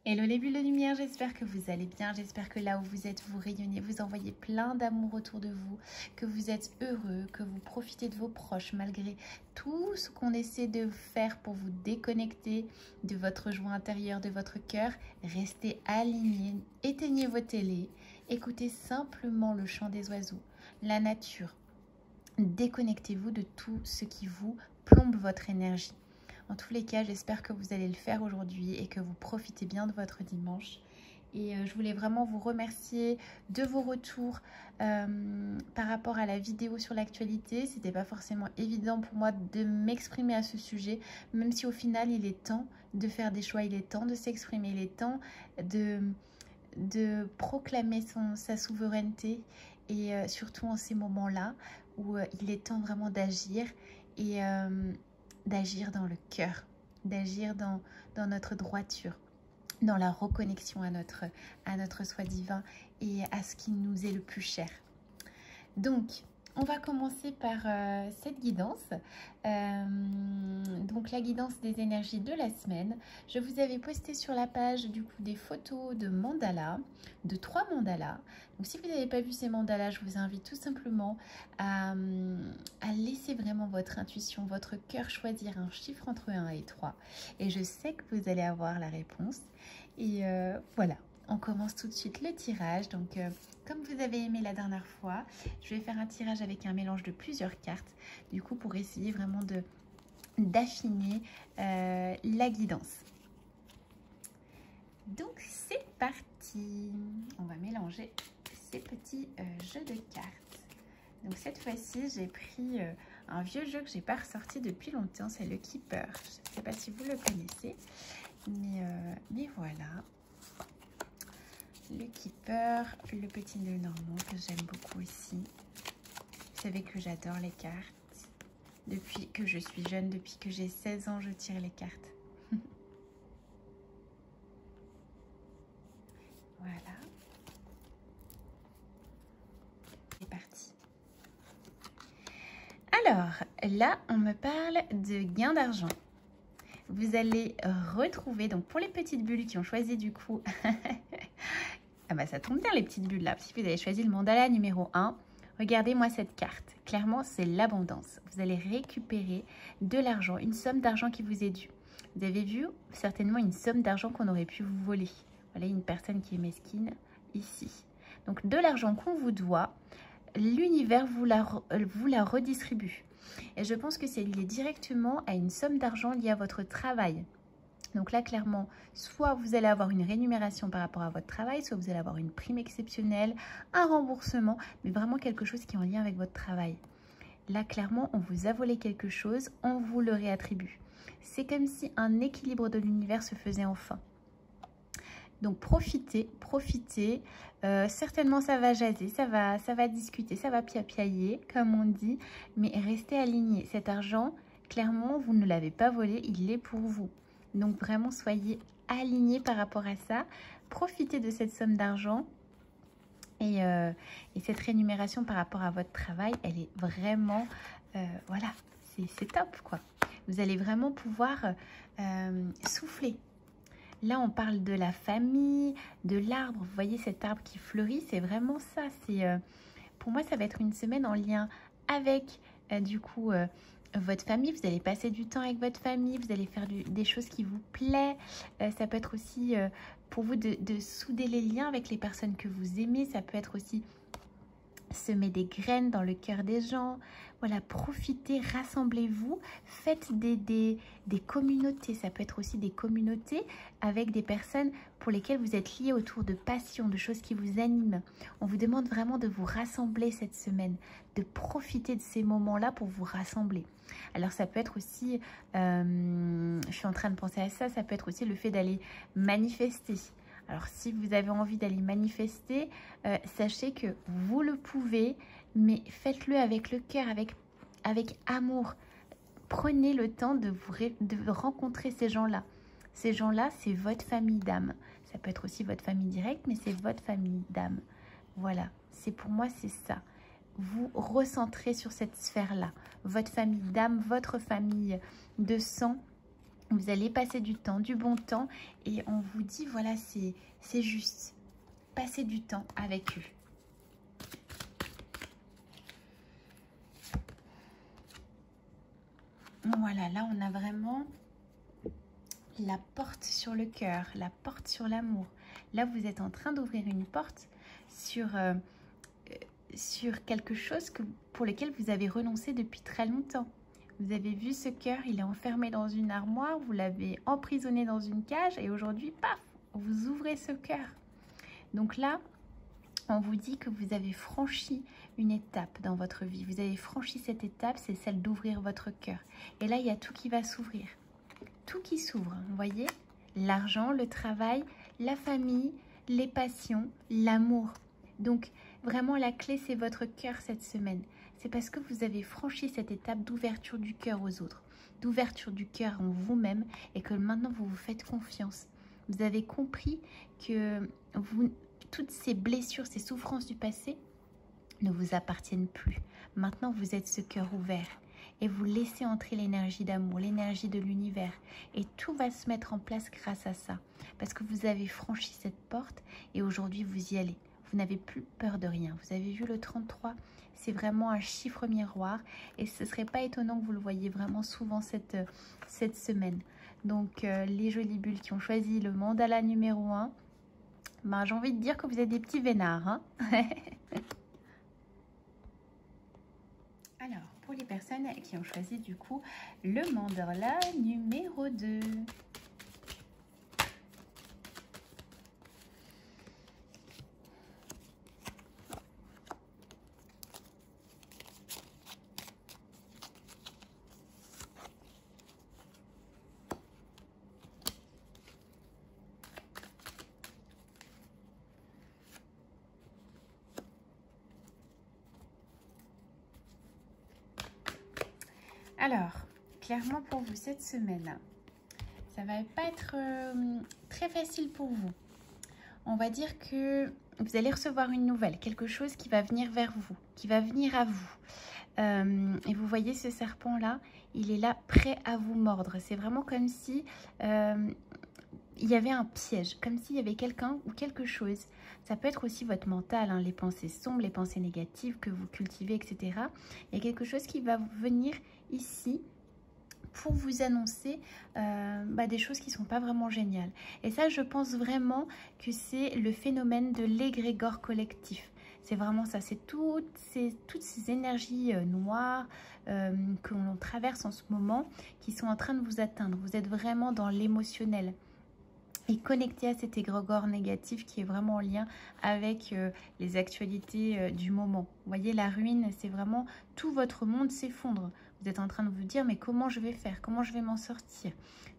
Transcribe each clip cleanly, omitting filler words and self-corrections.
Hello les bulles de lumière, j'espère que vous allez bien, j'espère que là où vous êtes, vous rayonnez, vous envoyez plein d'amour autour de vous, que vous êtes heureux, que vous profitez de vos proches malgré tout ce qu'on essaie de faire pour vous déconnecter de votre joie intérieure, de votre cœur. Restez alignés, éteignez vos télés, écoutez simplement le chant des oiseaux, la nature. Déconnectez-vous de tout ce qui vous plombe votre énergie. En tous les cas, j'espère que vous allez le faire aujourd'hui et que vous profitez bien de votre dimanche. Et je voulais vraiment vous remercier de vos retours par rapport à la vidéo sur l'actualité. C'était pas forcément évident pour moi de m'exprimer à ce sujet, même si au final il est temps de faire des choix, il est temps de s'exprimer, il est temps de proclamer sa souveraineté et surtout en ces moments-là où il est temps vraiment d'agir et d'agir dans le cœur, d'agir dans notre droiture, dans la reconnexion à notre soi divin et à ce qui nous est le plus cher. Donc, on va commencer par cette guidance. Donc, la guidance des énergies de la semaine. Je vous avais posté sur la page du coup des photos de mandalas, de 3 mandalas. Donc, si vous n'avez pas vu ces mandalas, je vous invite tout simplement à laisser vraiment votre intuition, votre cœur choisir un chiffre entre 1 et 3. Et je sais que vous allez avoir la réponse. Et voilà. On commence tout de suite le tirage. Donc, comme vous avez aimé la dernière fois, je vais faire un tirage avec un mélange de plusieurs cartes. Du coup, pour essayer vraiment d'affiner la guidance. Donc, c'est parti. On va mélanger ces petits jeux de cartes. Donc, cette fois-ci, j'ai pris un vieux jeu que j'ai pas ressorti depuis longtemps. C'est le Keeper. Je ne sais pas si vous le connaissez. Mais voilà. Le Keeper, le petit nœud normand que j'aime beaucoup aussi. Vous savez que j'adore les cartes. Depuis que je suis jeune, depuis que j'ai 16 ans, je tire les cartes. Voilà. C'est parti. Alors, là, on me parle de gain d'argent. Vous allez retrouver, donc pour les petites bulles qui ont choisi du coup... Ah bah ça tombe bien les petites bulles là. Si vous avez choisi le mandala numéro 1, regardez-moi cette carte. Clairement, c'est l'abondance. Vous allez récupérer de l'argent, une somme d'argent qui vous est due. Vous avez vu certainement une somme d'argent qu'on aurait pu vous voler. Voilà une personne qui est mesquine ici. Donc de l'argent qu'on vous doit, l'univers vous la redistribue. Et je pense que c'est lié directement à une somme d'argent liée à votre travail. Donc là, clairement, soit vous allez avoir une rémunération par rapport à votre travail, soit vous allez avoir une prime exceptionnelle, un remboursement, mais vraiment quelque chose qui est en lien avec votre travail. Là, clairement, on vous a volé quelque chose, on vous le réattribue. C'est comme si un équilibre de l'univers se faisait enfin. Donc profitez, profitez. Certainement, ça va jaser, ça va discuter, ça va piapiailler, comme on dit, mais restez alignés. Cet argent, clairement, vous ne l'avez pas volé, il est pour vous. Donc vraiment, soyez alignés par rapport à ça. Profitez de cette somme d'argent. Et cette rémunération par rapport à votre travail, elle est vraiment... voilà, c'est top, quoi. Vous allez vraiment pouvoir souffler. Là, on parle de la famille, de l'arbre. Vous voyez cet arbre qui fleurit, c'est vraiment ça. Pour moi, ça va être une semaine en lien avec, du coup... votre famille, vous allez passer du temps avec votre famille, vous allez faire des choses qui vous plaisent. Ça peut être aussi pour vous de souder les liens avec les personnes que vous aimez. Ça peut être aussi semer des graines dans le cœur des gens. Voilà, profitez, rassemblez-vous, faites des communautés. Ça peut être aussi des communautés avec des personnes pour lesquelles vous êtes liés autour de passions, de choses qui vous animent. On vous demande vraiment de vous rassembler cette semaine, de profiter de ces moments-là pour vous rassembler. Alors ça peut être aussi, je suis en train de penser à ça, ça peut être aussi le fait d'aller manifester. Alors, si vous avez envie d'aller manifester, sachez que vous le pouvez, mais faites-le avec le cœur, avec amour. Prenez le temps de rencontrer ces gens-là. Ces gens-là, c'est votre famille d'âme. Ça peut être aussi votre famille directe, mais c'est votre famille d'âme. Voilà, pour moi, c'est ça. Vous recentrez sur cette sphère-là. Votre famille d'âme, votre famille de sang. Vous allez passer du temps, du bon temps. Et on vous dit, voilà, c'est juste. Passez du temps avec eux. Voilà, là, on a vraiment la porte sur le cœur, la porte sur l'amour. Là, vous êtes en train d'ouvrir une porte sur quelque chose pour lequel vous avez renoncé depuis très longtemps. Vous avez vu ce cœur, il est enfermé dans une armoire, vous l'avez emprisonné dans une cage et aujourd'hui, paf, vous ouvrez ce cœur. Donc là, on vous dit que vous avez franchi une étape dans votre vie. Vous avez franchi cette étape, c'est celle d'ouvrir votre cœur. Et là, il y a tout qui va s'ouvrir. Tout qui s'ouvre, vous voyez? L'argent, le travail, la famille, les passions, l'amour. Donc, vraiment, la clé, c'est votre cœur cette semaine. C'est parce que vous avez franchi cette étape d'ouverture du cœur aux autres, d'ouverture du cœur en vous-même et que maintenant, vous vous faites confiance. Vous avez compris que toutes ces blessures, ces souffrances du passé ne vous appartiennent plus. Maintenant, vous êtes ce cœur ouvert et vous laissez entrer l'énergie d'amour, l'énergie de l'univers. Et tout va se mettre en place grâce à ça. Parce que vous avez franchi cette porte et aujourd'hui, vous y allez. Vous n'avez plus peur de rien. Vous avez vu le 33, c'est vraiment un chiffre miroir. Et ce ne serait pas étonnant que vous le voyez vraiment souvent cette semaine. Donc, les jolies bulles qui ont choisi le mandala numéro 1, ben, j'ai envie de dire que vous êtes des petits vénards. Hein. Alors, pour les personnes qui ont choisi du coup le mandala numéro 2. Alors, clairement pour vous cette semaine, ça va pas être très facile pour vous. On va dire que vous allez recevoir une nouvelle, quelque chose qui va venir vers vous, qui va venir à vous. Et vous voyez ce serpent-là, il est là prêt à vous mordre. C'est vraiment comme si il y avait un piège, comme s'il y avait quelqu'un ou quelque chose. Ça peut être aussi votre mental, hein, les pensées sombres, les pensées négatives que vous cultivez, etc. Il y a quelque chose qui va venir ici pour vous annoncer des choses qui ne sont pas vraiment géniales. Et ça, je pense vraiment que c'est le phénomène de l'égrégore collectif. C'est vraiment ça, c'est toutes ces énergies noires que l'on traverse en ce moment qui sont en train de vous atteindre. Vous êtes vraiment dans l'émotionnel et connecté à cet égrégore négatif qui est vraiment en lien avec les actualités du moment. Vous voyez, la ruine, c'est vraiment tout votre monde s'effondre. Vous êtes en train de vous dire, mais comment je vais faire? Comment je vais m'en sortir?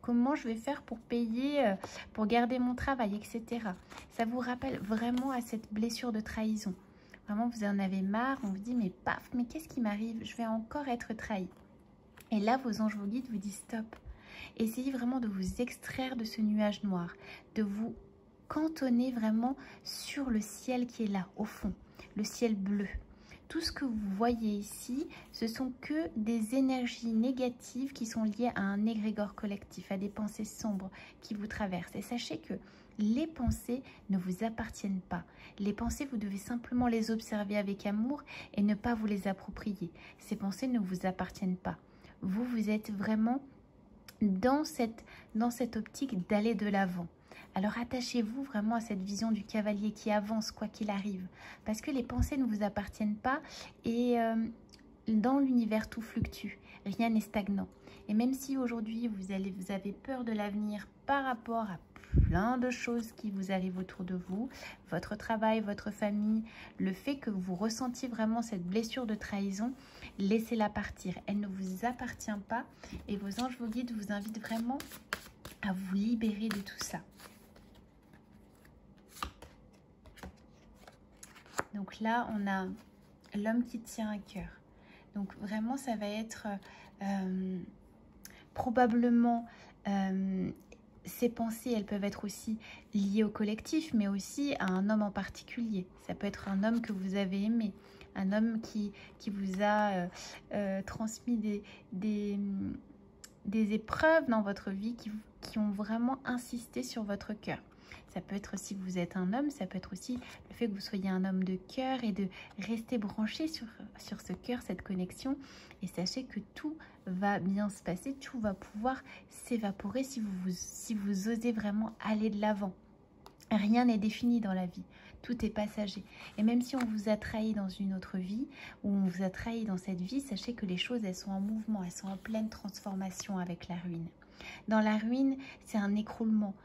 Comment je vais faire pour payer, pour garder mon travail, etc. Ça vous rappelle vraiment à cette blessure de trahison. Vraiment, vous en avez marre, on vous dit, mais paf, mais qu'est-ce qui m'arrive? Je vais encore être trahi. Et là, vos anges vous guident, vous disent stop. Essayez vraiment de vous extraire de ce nuage noir, de vous cantonner vraiment sur le ciel qui est là, au fond, le ciel bleu. Tout ce que vous voyez ici, ce sont que des énergies négatives qui sont liées à un égrégore collectif, à des pensées sombres qui vous traversent. Et sachez que les pensées ne vous appartiennent pas. Les pensées, vous devez simplement les observer avec amour et ne pas vous les approprier. Ces pensées ne vous appartiennent pas. Vous, vous êtes vraiment dans cette optique d'aller de l'avant. Alors attachez-vous vraiment à cette vision du cavalier qui avance quoi qu'il arrive. Parce que les pensées ne vous appartiennent pas et dans l'univers tout fluctue. Rien n'est stagnant. Et même si aujourd'hui vous avez peur de l'avenir par rapport à plein de choses qui vous arrivent autour de vous, votre travail, votre famille, le fait que vous ressentiez vraiment cette blessure de trahison, laissez-la partir. Elle ne vous appartient pas et vos anges, vos guides vous invitent vraiment à vous libérer de tout ça. Donc là, on a l'homme qui tient à cœur. Donc vraiment, ça va être probablement... ces pensées, elles peuvent être aussi liées au collectif, mais aussi à un homme en particulier. Ça peut être un homme que vous avez aimé, un homme qui vous a transmis des épreuves dans votre vie qui ont vraiment insisté sur votre cœur. Ça peut être, si vous êtes un homme, ça peut être aussi le fait que vous soyez un homme de cœur et de rester branché sur ce cœur, cette connexion. Et sachez que tout va bien se passer, tout va pouvoir s'évaporer si vous osez vraiment aller de l'avant. Rien n'est défini dans la vie, tout est passager. Et même si on vous a trahi dans une autre vie, ou on vous a trahi dans cette vie, sachez que les choses, elles sont en mouvement, elles sont en pleine transformation avec la ruine. Dans la ruine, c'est un écroulement,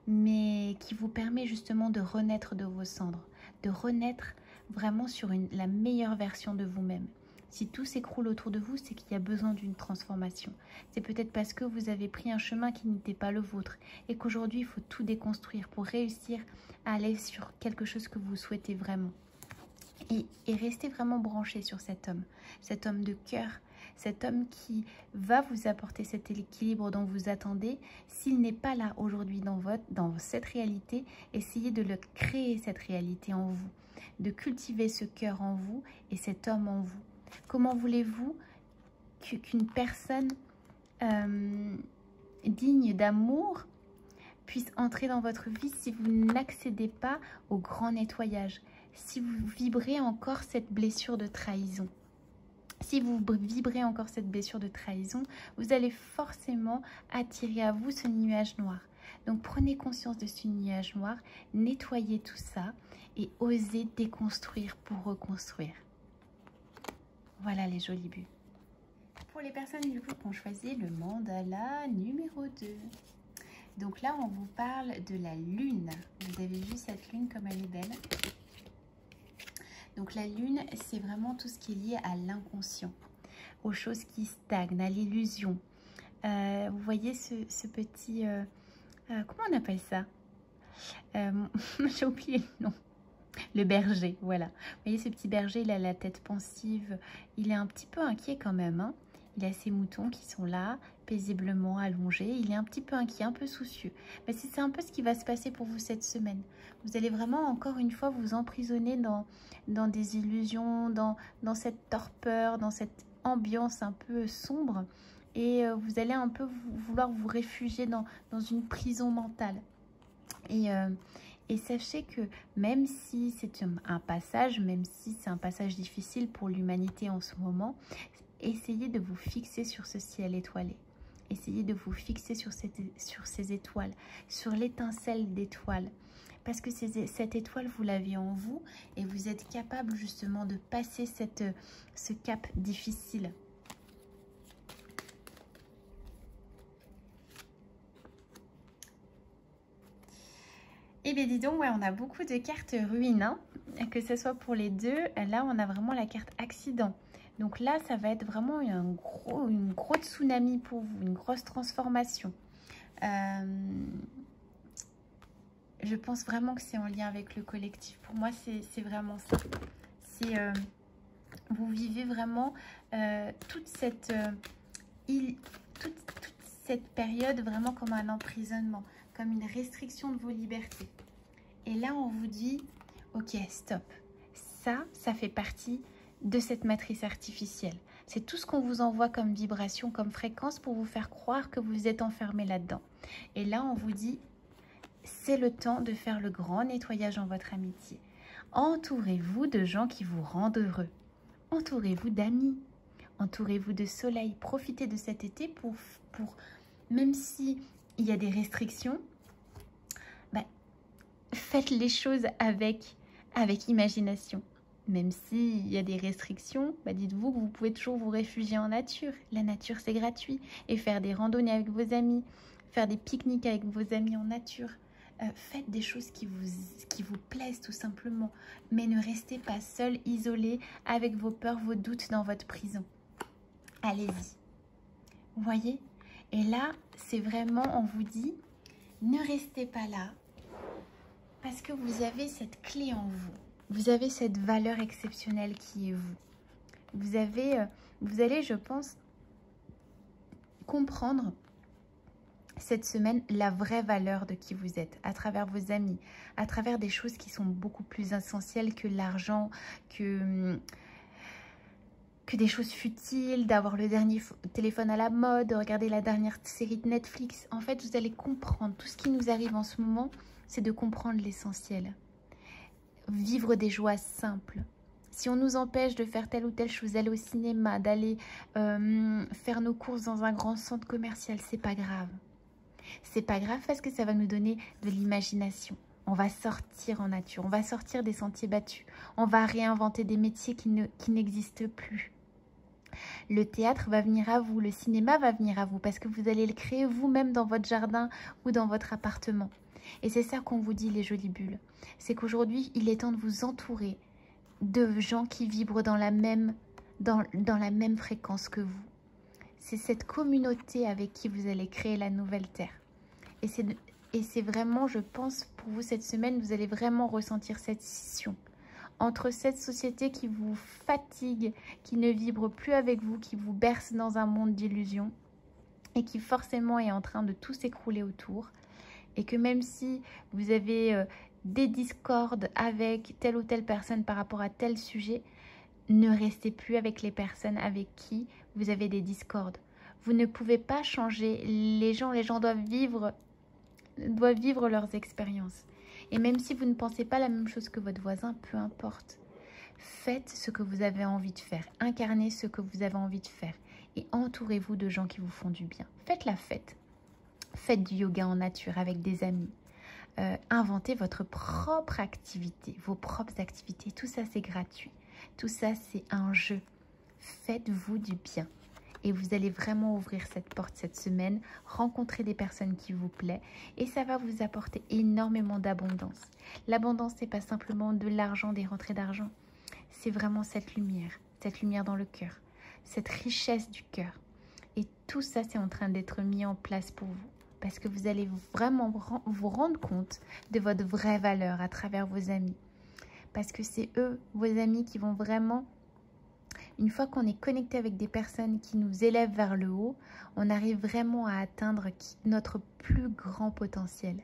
mais qui vous permet justement de renaître de vos cendres, de renaître vraiment sur la meilleure version de vous-même. Si tout s'écroule autour de vous, c'est qu'il y a besoin d'une transformation. C'est peut-être parce que vous avez pris un chemin qui n'était pas le vôtre et qu'aujourd'hui, il faut tout déconstruire pour réussir à aller sur quelque chose que vous souhaitez vraiment. Et rester vraiment branché sur cet homme de cœur, cet homme qui va vous apporter cet équilibre dont vous attendez. S'il n'est pas là aujourd'hui dans cette réalité, essayez de le créer, cette réalité en vous, de cultiver ce cœur en vous et cet homme en vous. Comment voulez-vous qu'une personne digne d'amour puisse entrer dans votre vie si vous n'accédez pas au grand nettoyage, si vous vibrez encore cette blessure de trahison? Si vous vibrez encore cette blessure de trahison, vous allez forcément attirer à vous ce nuage noir. Donc prenez conscience de ce nuage noir, nettoyez tout ça et osez déconstruire pour reconstruire. Voilà les jolies bulles. Pour les personnes du coup qui ont choisi le mandala numéro 2. Donc là, on vous parle de la lune. Vous avez vu cette lune comme elle est belle. Donc la lune, c'est vraiment tout ce qui est lié à l'inconscient, aux choses qui stagnent, à l'illusion. Vous voyez ce petit... comment on appelle ça? J'ai oublié le nom. Le berger, voilà. Vous voyez ce petit berger, il a la tête pensive. Il est un petit peu inquiet quand même, hein. Il a ses moutons qui sont là, paisiblement allongés. Il est un petit peu inquiet, un peu soucieux. Mais c'est un peu ce qui va se passer pour vous cette semaine. Vous allez vraiment, encore une fois, vous emprisonner dans des illusions, dans cette torpeur, dans cette ambiance un peu sombre. Et vous allez un peu vouloir vous réfugier dans une prison mentale. Et sachez que même si c'est un passage, même si c'est un passage difficile pour l'humanité en ce moment, essayez de vous fixer sur ce ciel étoilé. Essayez de vous fixer sur ces étoiles, sur l'étincelle d'étoiles. Parce que cette étoile, vous l'avez en vous et vous êtes capable justement de passer ce cap difficile. Eh bien dis donc, ouais, on a beaucoup de cartes ruines, hein, que ce soit pour les deux. Là, on a vraiment la carte accident. Donc là, ça va être vraiment une grosse tsunami pour vous, une grosse transformation. Je pense vraiment que c'est en lien avec le collectif. Pour moi, c'est vraiment ça. Vous vivez vraiment toute cette période vraiment comme un emprisonnement, comme une restriction de vos libertés. Et là, on vous dit, ok, stop. Ça fait partie de cette matrice artificielle. C'est tout ce qu'on vous envoie comme vibration, comme fréquence pour vous faire croire que vous êtes enfermé là-dedans. Et là, on vous dit, c'est le temps de faire le grand nettoyage en votre amitié. Entourez-vous de gens qui vous rendent heureux. Entourez-vous d'amis. Entourez-vous de soleil. Profitez de cet été pour même si il y a des restrictions, faites les choses avec imagination. Même s'il y a des restrictions, dites-vous que vous pouvez toujours vous réfugier en nature. La nature, c'est gratuit. Et faire des randonnées avec vos amis, faire des pique-niques avec vos amis en nature. Faites des choses qui vous plaisent tout simplement. Mais ne restez pas seul, isolé, avec vos peurs, vos doutes dans votre prison. Allez-y. Vous voyez? Et là, c'est vraiment, on vous dit, ne restez pas là. Parce que vous avez cette clé en vous. Vous avez cette valeur exceptionnelle qui est vous. Vous allez, je pense, comprendre cette semaine la vraie valeur de qui vous êtes à travers vos amis, à travers des choses qui sont beaucoup plus essentielles que l'argent, que que des choses futiles, d'avoir le dernier téléphone à la mode, de regarder la dernière série de Netflix. En fait, vous allez comprendre. Tout ce qui nous arrive en ce moment, c'est de comprendre l'essentiel. Vivre des joies simples. Si on nous empêche de faire telle ou telle chose, d'aller au cinéma, d'aller faire nos courses dans un grand centre commercial, c'est pas grave. C'est pas grave parce que ça va nous donner de l'imagination. On va sortir en nature, on va sortir des sentiers battus, on va réinventer des métiers qui n'existent plus. Le théâtre va venir à vous, le cinéma va venir à vous parce que vous allez le créer vous-même dans votre jardin ou dans votre appartement. Et c'est ça qu'on vous dit, les jolies bulles. C'est qu'aujourd'hui, il est temps de vous entourer de gens qui vibrent dans la même fréquence que vous. C'est cette communauté avec qui vous allez créer la nouvelle terre. Et c'est vraiment, je pense, pour vous cette semaine, vous allez vraiment ressentir cette scission entre cette société qui vous fatigue, qui ne vibre plus avec vous, qui vous berce dans un monde d'illusions et qui forcément est en train de tout s'écrouler autour. Et que même si vous avez des discordes avec telle ou telle personne par rapport à tel sujet, ne restez plus avec les personnes avec qui vous avez des discordes. Vous ne pouvez pas changer les gens doivent vivre leurs expériences. Et même si vous ne pensez pas la même chose que votre voisin, peu importe. Faites ce que vous avez envie de faire. Incarnez ce que vous avez envie de faire. Et entourez-vous de gens qui vous font du bien. Faites la fête. Faites du yoga en nature avec des amis. Inventez votre propre activité, vos propres activités. Tout ça, c'est gratuit. Tout ça, c'est un jeu. Faites-vous du bien. Et vous allez vraiment ouvrir cette porte cette semaine, rencontrer des personnes qui vous plaisent et ça va vous apporter énormément d'abondance. L'abondance, ce n'est pas simplement de l'argent, des rentrées d'argent. C'est vraiment cette lumière dans le cœur, cette richesse du cœur. Et tout ça, c'est en train d'être mis en place pour vous. Parce que vous allez vraiment vous rendre compte de votre vraie valeur à travers vos amis. Parce que c'est eux, vos amis, qui vont vraiment... Une fois qu'on est connecté avec des personnes qui nous élèvent vers le haut, on arrive vraiment à atteindre notre plus grand potentiel.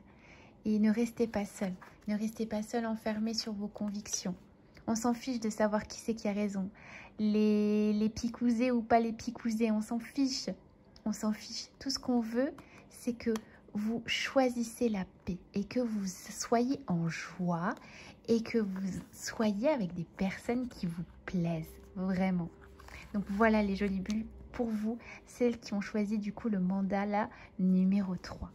Et ne restez pas seul. Ne restez pas seul enfermé sur vos convictions. On s'en fiche de savoir qui c'est qui a raison. Les picousés ou pas les picousés, on s'en fiche. On s'en fiche. Tout ce qu'on veut, c'est que vous choisissez la paix et que vous soyez en joie et que vous soyez avec des personnes qui vous plaisent. Vraiment. Donc voilà les jolies bulles pour vous, celles qui ont choisi du coup le mandala numéro 3.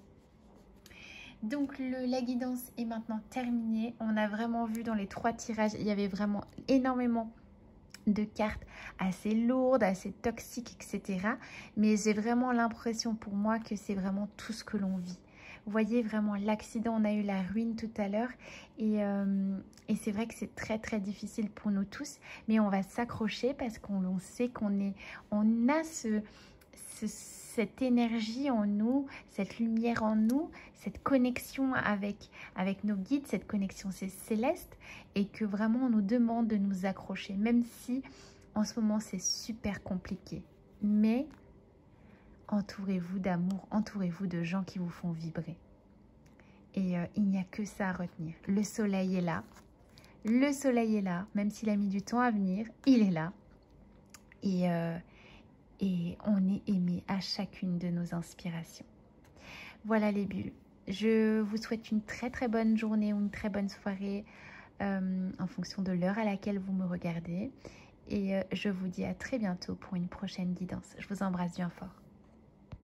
Donc la guidance est maintenant terminée. On a vraiment vu dans les 3 tirages, il y avait vraiment énormément de cartes assez lourdes, assez toxiques, etc. Mais j'ai vraiment l'impression pour moi que c'est vraiment tout ce que l'on vit. Vous voyez vraiment l'accident, on a eu la ruine tout à l'heure et c'est vrai que c'est très très difficile pour nous tous, mais on va s'accrocher parce qu'on sait on a cette énergie en nous, cette lumière en nous, cette connexion avec nos guides, cette connexion céleste et que vraiment on nous demande de nous accrocher, même si en ce moment c'est super compliqué. Mais entourez-vous d'amour, entourez-vous de gens qui vous font vibrer. Et il n'y a que ça à retenir. Le soleil est là. Le soleil est là. Même s'il a mis du temps à venir, il est là. Et on est aimé à chacune de nos inspirations. Voilà les bulles. Je vous souhaite une très très bonne journée ou une très bonne soirée en fonction de l'heure à laquelle vous me regardez. Et je vous dis à très bientôt pour une prochaine guidance. Je vous embrasse bien fort.